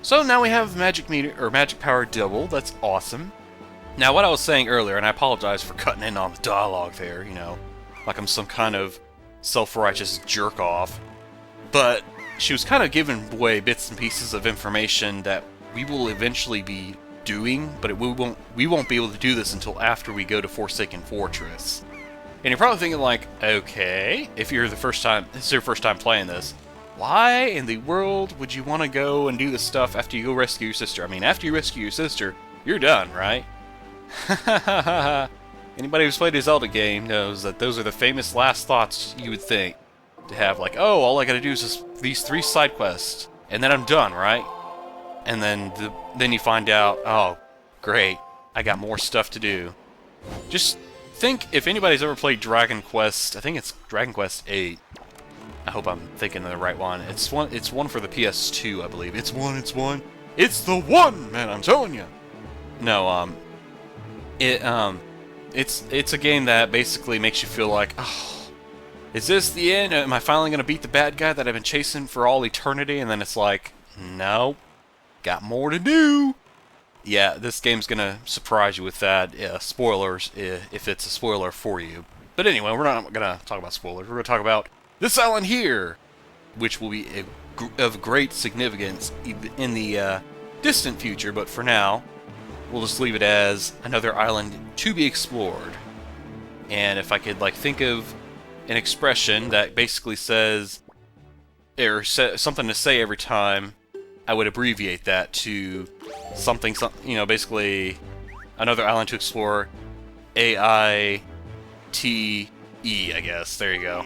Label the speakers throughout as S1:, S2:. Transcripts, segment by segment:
S1: So now we have magic meter or magic power double. That's awesome. Now, what I was saying earlier, and I apologize for cutting in on the dialogue there, like I'm some kind of self-righteous jerk-off, but she was kind of giving away bits and pieces of information that we will eventually be doing, but we won't be able to do this until after we go to Forsaken Fortress. And you're probably thinking like, okay, if you're this is your first time playing this, why in the world would you want to go and do this stuff after you go rescue your sister? I mean, after you rescue your sister, you're done, right? Anybody who's played a Zelda game knows that those are the famous last thoughts you would think to have, like, oh, all I gotta do is just these 3 side quests, and then I'm done, right? And then you find out, oh, great, I got more stuff to do. Just think if anybody's ever played Dragon Quest, I think it's Dragon Quest 8. I hope I'm thinking of the right one. It's one for the PS2, I believe. It's the one, man, I'm telling you. No, it's a game that basically makes you feel like, oh, is this the end? Am I finally gonna beat the bad guy that I've been chasing for all eternity? And then it's like, no, got more to do. Yeah, this game's gonna surprise you with that. Spoilers, if it's a spoiler for you. But anyway, we're not gonna talk about spoilers. We're gonna talk about this island here, which will be of great significance in the distant future. But for now, we'll just leave it as another island to be explored. And if I could think of an expression that basically says, or something to say every time, I would abbreviate that to something, basically another island to explore. AITE, I guess. There you go.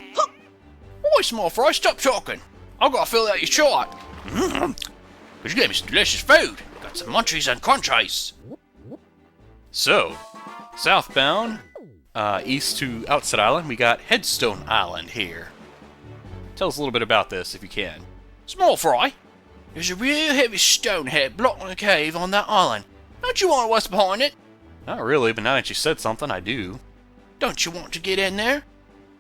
S2: Oi, small fry, stop talking. I've got to fill out your shot. Because you gave me some delicious food. Got some munchies and crunchies.
S1: So, southbound, east to Outset Island, we got Headstone Island here. Tell us a little bit about this, if you can.
S2: Small fry, there's a real heavy stone head blocking a cave on that island. Don't you want what's behind it?
S1: Not really, but now that you said something, I do.
S2: Don't you want to get in there?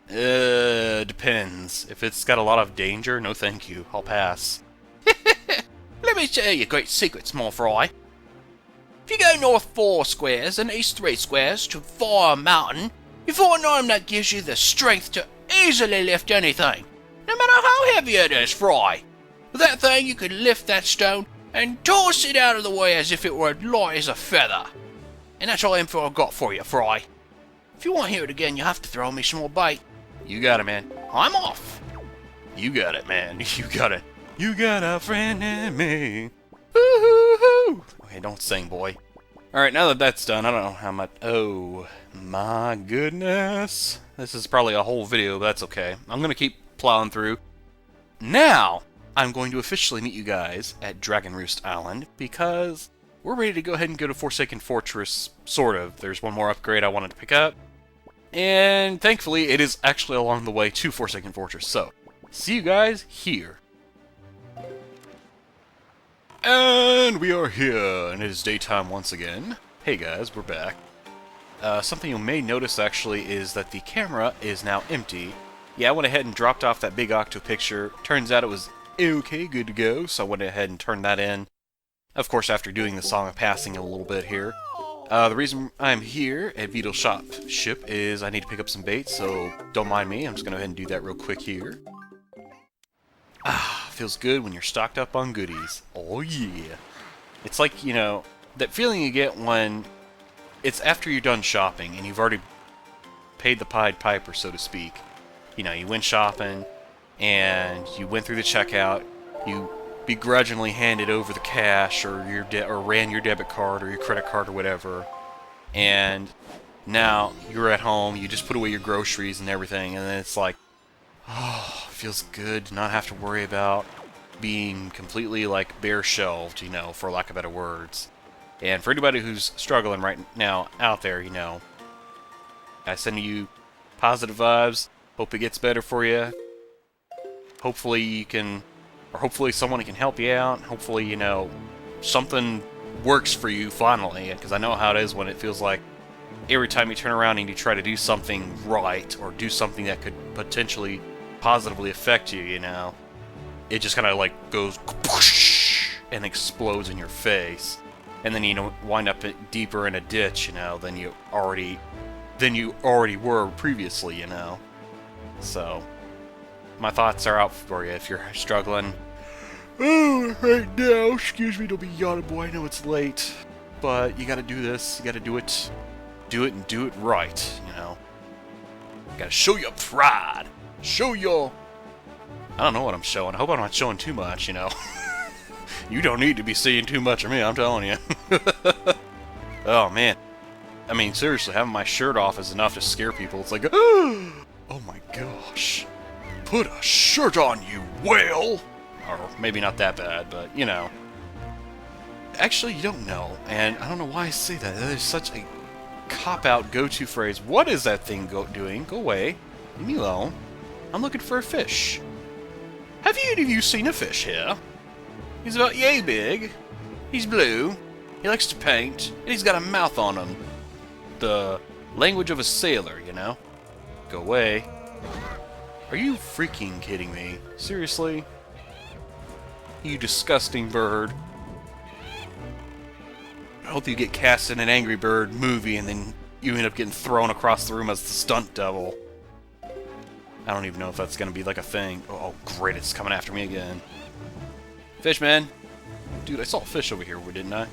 S1: Depends. If it's got a lot of danger, no thank you. I'll pass.
S2: Let me tell you a great secret, small fry. If you go north 4 squares and east 3 squares to Fire Mountain, you find an item that gives you the strength to easily lift anything, no matter how heavy it is, Fry. With that thing, you can lift that stone and toss it out of the way as if it were light as a feather. And that's all the info I've got for you, Fry. If you want to hear it again, you have to throw me some more bait.
S1: You got it, man.
S2: I'm off.
S1: You got it, man. You got it. You got a friend in me. Woo-hoo-hoo. Okay, don't sing, boy. Alright, now that that's done, I don't know how much... Oh, my goodness. This is probably a whole video, but that's okay. I'm going to keep plowing through. Now, I'm going to officially meet you guys at Dragon Roost Island, because we're ready to go ahead and go to Forsaken Fortress, sort of. There's one more upgrade I wanted to pick up. And thankfully, it is actually along the way to Forsaken Fortress. So, see you guys here. And we are here, and it is daytime once again. Hey guys, we're back. Something you may notice actually is that the camera is now empty. Yeah, I went ahead and dropped off that big octo picture. Turns out it was okay, good to go, so I went ahead and turned that in. Of course, after doing the Song of Passing a little bit here. The reason I'm here at Beetle Ship is I need to pick up some bait, so don't mind me. I'm just going to go ahead and do that real quick here. Ah, feels good when you're stocked up on goodies. Oh yeah. It's like, that feeling you get when it's after you're done shopping and you've already paid the Pied Piper, so to speak. You went shopping and you went through the checkout, you begrudgingly handed over the cash or ran your debit card or your credit card or whatever, and now you're at home, you just put away your groceries and everything, and then it's like, oh, it feels good to not have to worry about being completely bare shelved, for lack of better words. And for anybody who's struggling right now out there, I send you positive vibes. Hope it gets better for you. Hopefully you can, or hopefully someone can help you out. Hopefully, something works for you finally, because I know how it is when it feels like every time you turn around and you try to do something right, or do something that could potentially positively affect you, it just kind of goes whoosh, and explodes in your face. And then you wind up deeper in a ditch, than you already were previously, So, my thoughts are out for you if you're struggling. Oh, right now, excuse me, don't be yawning, boy. I know it's late, but you gotta do this. You gotta do it and do it right. You gotta show your pride. Show your. I don't know what I'm showing. I hope I'm not showing too much. You don't need to be seeing too much of me, I'm telling you. Oh, man. I mean, seriously, having my shirt off is enough to scare people. It's like, oh my gosh. Put a shirt on, you whale! Or maybe not that bad, but, Actually, you don't know, and I don't know why I say that. That is such a cop-out go-to phrase. What is that thing doing? Go away. Leave me alone. I'm looking for a fish. Have any of you seen a fish here? He's about yay big. He's blue. He likes to paint. And he's got a mouth on him. The language of a sailor, Go away. Are you freaking kidding me? Seriously? You disgusting bird. I hope you get cast in an Angry Bird movie and then you end up getting thrown across the room as the stunt double. I don't even know if that's going to be like a thing. Oh, great, it's coming after me again. Fishman! Dude, I saw a fish over here, didn't I?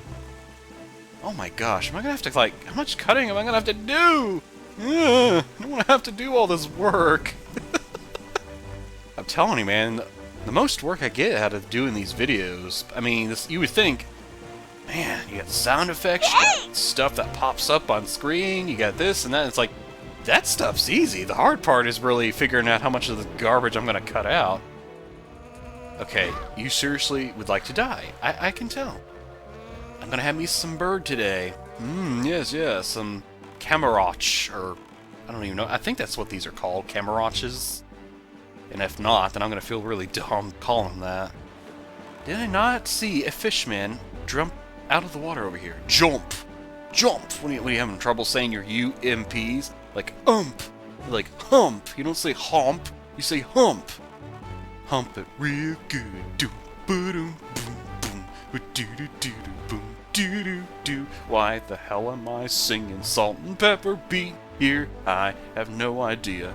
S1: Oh my gosh, am I going to have to, how much cutting am I going to have to do? I don't want to have to do all this work. I'm telling you, man, the most work I get out of doing these videos, I mean, you would think, man, you got sound effects, you got stuff that pops up on screen, you got this and that, it's like, that stuff's easy. The hard part is really figuring out how much of the garbage I'm going to cut out. Okay, you seriously would like to die. I can tell. I'm going to have me some bird today. Yes, some Kargarocs, or I don't even know. I think that's what these are called, Kargarocs. And if not, then I'm going to feel really dumb calling them that. Did I not see a fishman jump out of the water over here? Jump! Jump! When you having trouble saying your UMPs? Like, like, hump. You don't say hump, you say hump. Hump it real good. Do boom boom boom. Do do do boom do do do. Why the hell am I singing Salt and Pepper Beat here? I have no idea.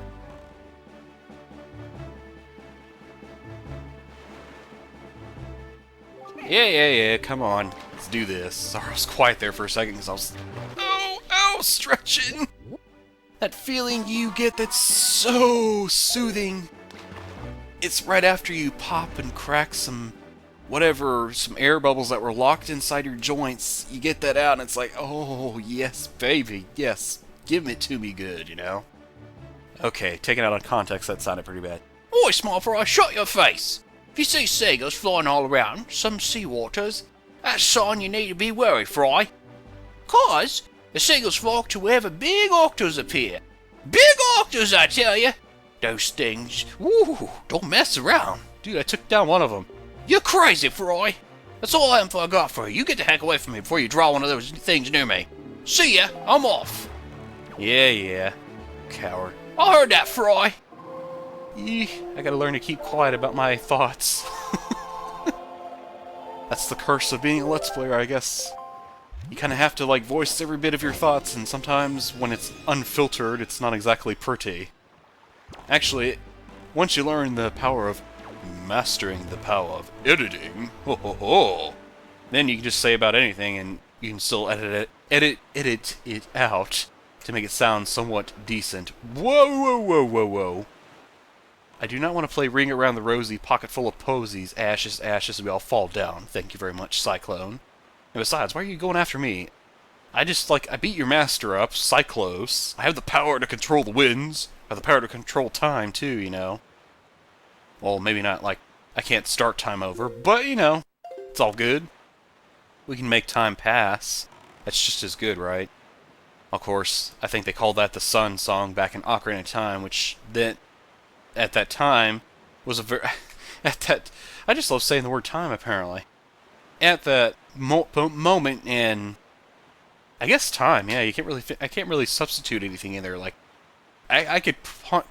S1: Yeah, come on. Let's do this. Sorry, I was quiet there for a second because I was... Oh, stretching! That feeling you get that's so soothing. It's right after you pop and crack some air bubbles that were locked inside your joints. You get that out and it's like, oh, yes, baby, yes. Give it to me good, Okay, taken out of context, that sounded pretty bad.
S2: Oi, small fry, shut your face! If you see seagulls flying all around some sea waters, that's a sign you need to be wary, Fry. 'Cause the seagulls flock to wherever big octos appear. Big octos, I tell you! Those things, woo, don't mess around.
S1: Dude, I took down one of them.
S2: You're crazy, Fry. That's all I got for you. You get the heck away from me before you draw one of those things near me. See ya, I'm off.
S1: Yeah. Coward.
S2: I heard that, Fry.
S1: I gotta learn to keep quiet about my thoughts. That's the curse of being a Let's Player, I guess. You kind of have to, voice every bit of your thoughts, and sometimes when it's unfiltered, it's not exactly pretty. Actually, once you learn the power of mastering the power of editing, then you can just say about anything, and you can still edit it out to make it sound somewhat decent. Whoa. I do not want to play Ring Around the Rosie, Pocket Full of Posies, ashes, we all fall down. Thank you very much, Cyclone. And besides, why are you going after me? I beat your master up, Cyclos. I have the power to control the winds. I have the power to control time, too, Well, maybe not, I can't start time over, but, it's all good. We can make time pass. That's just as good, right? Of course, I think they called that the Sun song back in Ocarina of Time, which then... at that time, was a very... I just love saying the word time, apparently. At that moment in... I guess time, yeah, you can't really... I can't really substitute anything in there, I could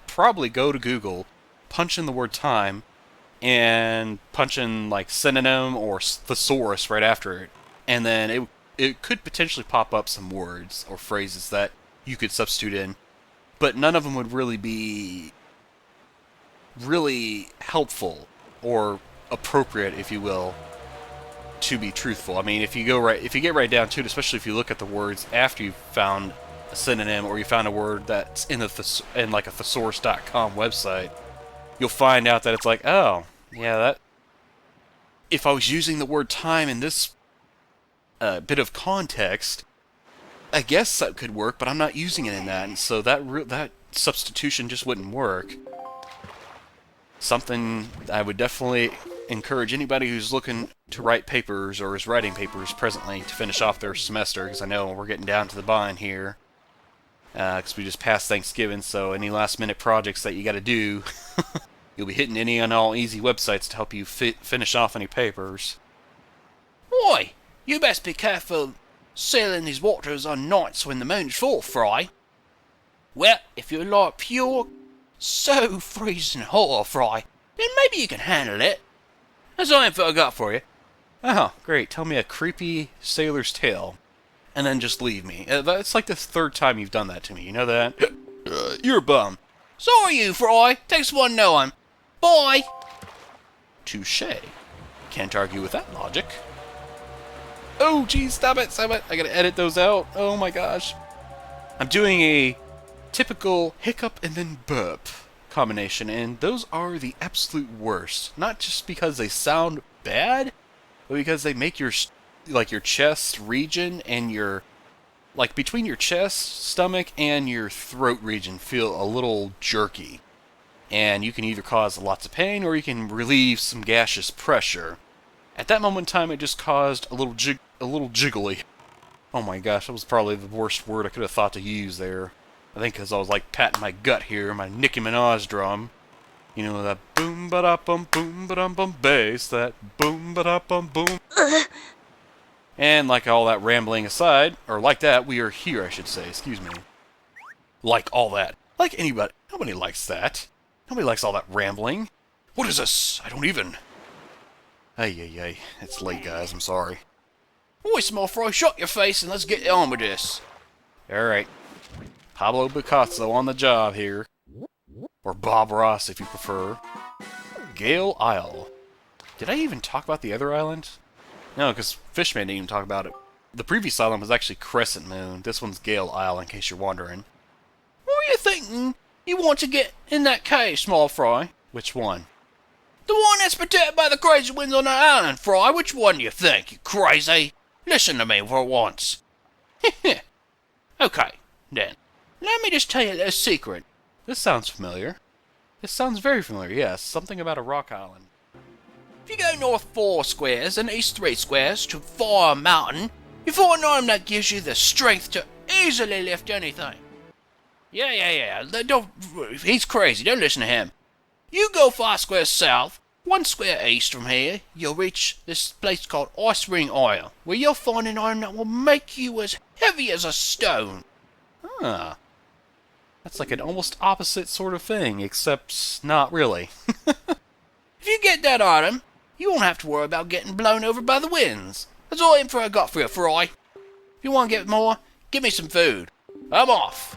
S1: probably go to Google, punch in the word time, and punch in like synonym or thesaurus right after it, and then it could potentially pop up some words or phrases that you could substitute in, but none of them would really be really helpful or appropriate, if you will, to be truthful. I mean, if you get right down to it, especially if you look at the words after you've found a synonym or you found a word that's in like a thesaurus.com website, you'll find out that it's like, oh, yeah, that if I was using the word time in this bit of context, I guess that could work, but I'm not using it in that, and so that substitution just wouldn't work. Something I would definitely encourage anybody who's looking to write papers or is writing papers presently to finish off their semester, because I know we're getting down to the bind here, because we just passed Thanksgiving, so any last-minute projects that you got to do, you'll be hitting any and all easy websites to help you finish off any papers.
S2: Boy, you best be careful sailing these waters on nights when the moon's full, Fry. Well, if you're like pure, so freezing hot, Fry, then maybe you can handle it. That's all info I got for you.
S1: Oh, great. Tell me a creepy sailor's tale, and then just leave me. That's like the third time you've done that to me, you know that? You're a bum.
S2: So are you, Fry. Takes one knowing. Bye.
S1: Touché. Can't argue with that logic. Oh, geez, stop it. I gotta edit those out. Oh my gosh. I'm doing a typical hiccup and then burp combination, and those are the absolute worst. Not just because they sound bad, but because they make your chest region and between your chest, stomach, and your throat region feel a little jerky. And you can either cause lots of pain or you can relieve some gaseous pressure. At that moment in time, it just caused a little jiggly. Oh my gosh, that was probably the worst word I could have thought to use there. I think because I was like patting my gut here, my Nicki Minaj drum. You know, that boom ba da bum bass, that boom ba da bum boom. And like all that rambling aside, or like that, we are here, I should say, excuse me. Like all that. Like anybody. Nobody likes that. Nobody likes all that rambling. What is this? I don't even. Ay. It's late, guys. I'm sorry.
S2: Boy, small fry, shut your face and let's get on with this.
S1: Alright. Pablo Picasso on the job here. Or Bob Ross, if you prefer. Gale Isle. Did I even talk about the other island? No, because Fishman didn't even talk about it. The previous island was actually Crescent Moon. This one's Gale Isle, in case you're wondering.
S2: What are you thinking you want to get in that cave, small fry?
S1: Which one?
S2: The one that's protected by the crazy winds on the island, Fry. Which one do you think, you crazy? Listen to me for once. Okay, then. Let me just tell you a secret.
S1: This sounds familiar. This sounds very familiar, yes. Something about a rock island.
S2: If you go north 4 squares and east 3 squares to Fire Mountain, you find an item that gives you the strength to easily lift anything. Yeah. He's crazy. Don't listen to him. You go 5 squares south, 1 square east from here, you'll reach this place called Ice Ring Isle, where you'll find an item that will make you as heavy as a stone.
S1: Huh. That's like an almost opposite sort of thing, except not really.
S2: If you get that item, you won't have to worry about getting blown over by the winds. That's all the info I got for you, Fry. If you want to get more, give me some food. I'm off.